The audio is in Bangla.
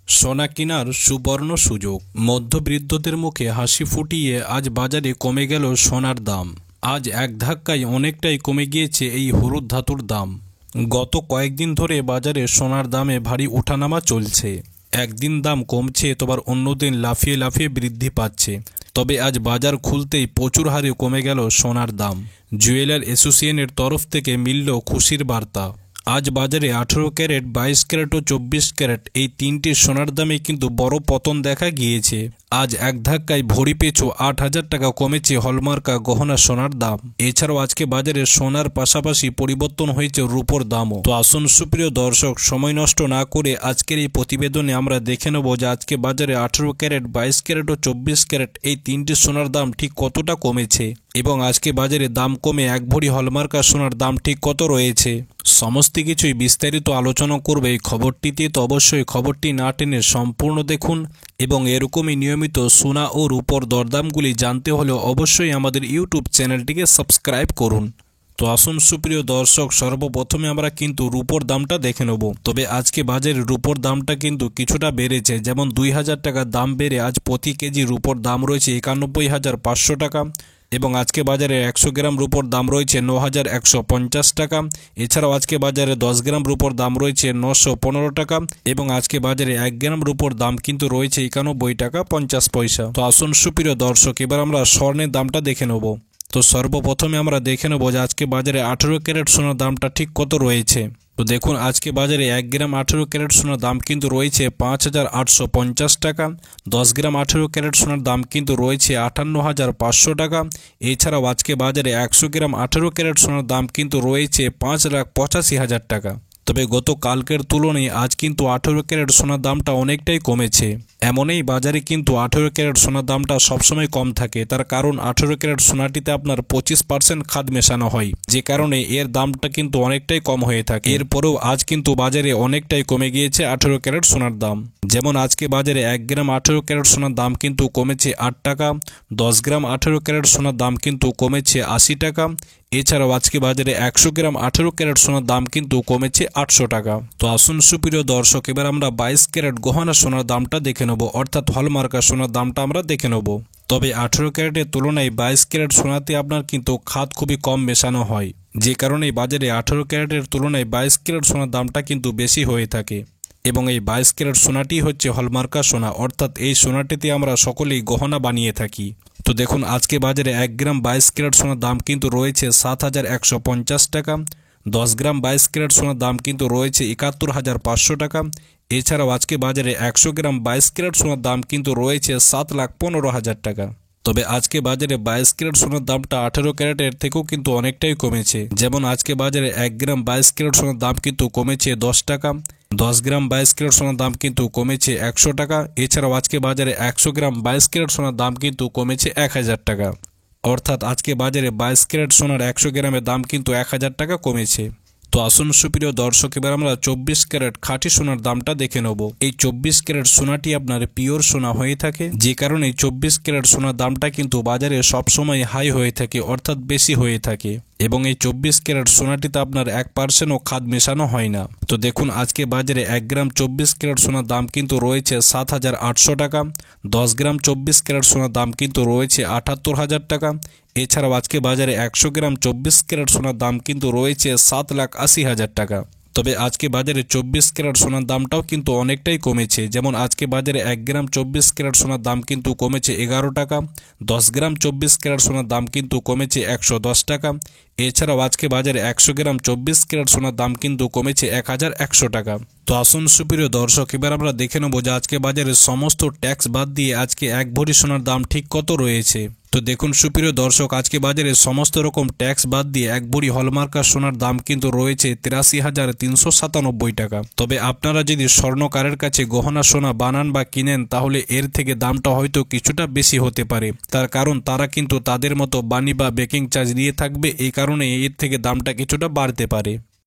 সোনা কেনার সুবর্ণ সুযোগ। মধ্যবিত্তদের মুখে হাসি ফুটিয়ে আজ বাজারে কমে গেল সোনার দাম। আজ এক ধাক্কায় অনেকটাই কমে গিয়েছে এই হলুদ ধাতুর দাম। গত কয়েকদিন ধরে বাজারে সোনার দামে ভারী ওঠানামা চলছে। একদিন দাম কমছে তো আবার অন্যদিন লাফিয়ে লাফিয়ে বৃদ্ধি পাচ্ছে। তবে আজ বাজার খুলতেই প্রচুর হারে কমে গেল সোনার দাম। জুয়েলার অ্যাসোসিয়েশনের তরফ থেকে মিলল খুশির বার্তা। আজ বাজারে 18 ক্যারেট, 22 ক্যারেট ও 24 ক্যারেট এই তিনটি সোনার দামে কিন্তু বড় পতন দেখা গিয়েছে। আজ এক ধাক্কায় ভরি পিছু 8,000 টাকা কমেছে হলমার্কা গহনা সোনার দাম। এছাড়াও আজকে বাজারে সোনার পাশাপাশি পরিবর্তন হয়েছে রূপোর দামও। তো আসুন সুপ্রিয় দর্শক, সময় নষ্ট না করে আজকের এই প্রতিবেদনে আমরা দেখে নেব যে আজকে বাজারে 18 ক্যারেট, 22 ক্যারেট ও 24 ক্যারেট এই তিনটি সোনার দাম ঠিক কতটা কমেছে এবং আজকে বাজারে দাম কমে এক ভরি হলমার্কা সোনার দাম ঠিক কত রয়েছে। সমস্ত কিছুই বিস্তারিত আলোচনা করবে এই খবরটিতে। তো অবশ্যই খবরটি না টেনে সম্পূর্ণ দেখুন এবং এরকমই নিয়মিত সোনা ও রূপোর দরদামগুলি জানতে হলে অবশ্যই আমাদের ইউটিউব চ্যানেলটিকে সাবস্ক্রাইব করুন। তো আসুন সুপ্রিয় দর্শক, সর্বপ্রথমে আমরা কিন্তু রূপোর দামটা দেখে নেব। তবে আজকে বাজারে রূপোর দামটা কিন্তু কিছুটা বেড়েছে। যেমন 2,000 টাকা দাম বেড়ে আজ প্রতি কেজি রূপোর দাম রয়েছে 91,500 টাকা এবং আজকে বাজারে 100 গ্রাম রূপোর দাম রয়েছে 9,150 টাকা। এছাড়াও আজকে বাজারে 10 গ্রাম রূপোর দাম রয়েছে 915 টাকা এবং আজকে বাজারে 1 গ্রাম রূপোর দাম কিন্তু রয়েছে 91 টাকা 50 পয়সা। তো আসুন সুপ্রিয় দর্শক, এবার আমরা স্বর্ণের দামটা দেখে নেব। তো সর্বপ্রথমে আমরা দেখে নেব যে আজকে বাজারে 18 ক্যারেট সোনার দামটা ঠিক কত রয়েছে। তো দেখুন, আজকে বাজারে 1 গ্রাম 18 ক্যারেট সোনার দাম কিন্তু রয়েছে 5,850 টাকা। 10 গ্রাম 18 ক্যারেট সোনার দাম কিন্তু রয়েছে 58,500 টাকা। এছাড়াও আজকে বাজারে 100 গ্রাম 18 ক্যারেট সোনার দাম কিন্তু রয়েছে 5,85,000 টাকা। তবে গত কালকের তুলনায় আজ কিন্তু 18 ক্যারেট সোনার দামটা অনেকটাই কমেছে। এমনই বাজারে কিন্তু 18 ক্যারেট সোনার দামটা সবসময় কম থাকে। তার কারণ 18 ক্যারেট সোনাটিতে আপনার 25% খাদ মেশানো হয়, যে কারণে এর দামটা কিন্তু অনেকটাই কম হয়ে থাকে। এরপরেও আজ কিন্তু বাজারে অনেকটাই কমে গিয়েছে 18 ক্যারেট সোনার দাম। যেমন আজকে বাজারে 1 গ্রাম 18 ক্যারেট সোনার দাম কিন্তু কমেছে 8 টাকা। 10 গ্রাম 18 ক্যারেট সোনার দাম কিন্তু কমেছে 80 টাকা। এছাড়াও আজকে বাজারে 100 গ্রাম 18 ক্যারেট সোনার দাম কিন্তু কমেছে 800 টাকা। তো আসুন সুপ্রিয় দর্শক, এবার আমরা 22 ক্যারেট গহনা সোনার দামটা দেখে নেব, অর্থাৎ হলমার্কা সোনার দামটা আমরা দেখে নেব। তবে 18 ক্যারেটের তুলনায় 22 ক্যারেট সোনাতে আপনার কিন্তু খাদ খুবই কম মেশানো হয়, যে কারণে বাজারে 18 ক্যারেটের তুলনায় 22 ক্যারেট সোনার দামটা কিন্তু বেশি হয়ে থাকে। এবং এই 22 ক্যারেট সোনাটি হচ্ছে হলমার্কা সোনা, অর্থাৎ এই সোনাটিতে আমরা সকলেই গহনা বানিয়ে থাকি। তো দেখুন, আজকে বাজারে 1 গ্রাম 22 ক্যারেট সোনার দাম কিন্তু রয়েছে 7,150 টাকা। 10 গ্রাম 22 ক্যারেট সোনার দাম কিন্তু রয়েছে 71,500 টাকা। এছাড়াও আজকে বাজারে 100 গ্রাম 22 ক্যারেট সোনার দাম কিন্তু রয়েছে 7,15,000 টাকা। তবে আজকে বাজারে 22 ক্যারেট সোনার দামটা 18 ক্যারেটের থেকেও কিন্তু অনেকটাই কমেছে। যেমন আজকে বাজারে 1 গ্রাম 22 ক্যারেট সোনার দাম কিন্তু কমেছে 10 টাকা। 10 গ্রাম 22 ক্যারেট সোনার দাম কিন্তু কমেছে 100 টাকা। এছাড়াও আজকে বাজারে 100 গ্রাম 22 ক্যারেট সোনার দাম কিন্তু কমেছে 1,000 টাকা। অর্থাৎ আজকে বাজারে 22 ক্যারেট সোনার 100 গ্রামের দাম কিন্তু 1,000 টাকা কমেছে। তো আসুন সুপ্রিয় দর্শক, এবার আমরা 24 ক্যারেট খাঁটি সোনার দামটা দেখে নেব। এই 24 ক্যারেট সোনাটি আপনার পিওর সোনা হয়ে থাকে, যে কারণে 24 ক্যারেট সোনার দামটা কিন্তু বাজারে সবসময় হাই হয়ে থাকে, অর্থাৎ বেশি হয়ে থাকে। এবং এই 24 ক্যারেট সোনাটিতে আপনার 1%ও খাদ মেশানো হয় না। তো দেখুন, আজকে বাজারে 1 গ্রাম 24 ক্যারেট সোনার দাম কিন্তু রয়েছে 7,800 টাকা। 10 গ্রাম 24 ক্যারেট সোনার দাম কিন্তু রয়েছে 78,000 টাকা। এছাড়াও আজকে বাজারে 100 গ্রাম 24 ক্যারেট সোনার দাম কিন্তু রয়েছে 7,80,000 টাকা। তবে আজকে বাজারে 24 ক্যারেট সোনার দামটাও কিন্তু অনেকটাই কমেছে। যেমন আজকে বাজারে 1 গ্রাম 24 ক্যারেট সোনার দাম কিন্তু কমেছে 11 টাকা। 10 গ্রাম 24 ক্যারেট সোনার দাম কিন্তু কমেছে 110 টাকা। এছাড়াও আজকে বাজারে 100 গ্রাম 24 ক্যারেট সোনার দাম কিন্তু কমেছে 1,100 টাকা। তো আসুন সুপ্রিয় দর্শক, এবার আমরা দেখে নেব যে আজকে বাজারে সমস্ত ট্যাক্স বাদ দিয়ে আজকে এক ভরি সোনার দাম ঠিক কত রয়েছে। তো দেখুন সুপ্রিয় দর্শক, আজকে বাজারে সমস্ত রকম ট্যাক্স বাদ দিয়ে এক ভরি হলমার্কা সোনার দাম কিন্তু রয়েছে 83,397 টাকা। তবে আপনারা যদি স্বর্ণকারের কাছে গহনা সোনা বানান বা কিনেন, তাহলে এর থেকে দামটা হয়তো কিছুটা বেশি হতে পারে। তার কারণ তারা কিন্তু তাদের মতো বানি বা বেকিং চার্জ দিয়ে থাকবে, এই কারণে এর থেকে দামটা কিছুটা বাড়তে পারে।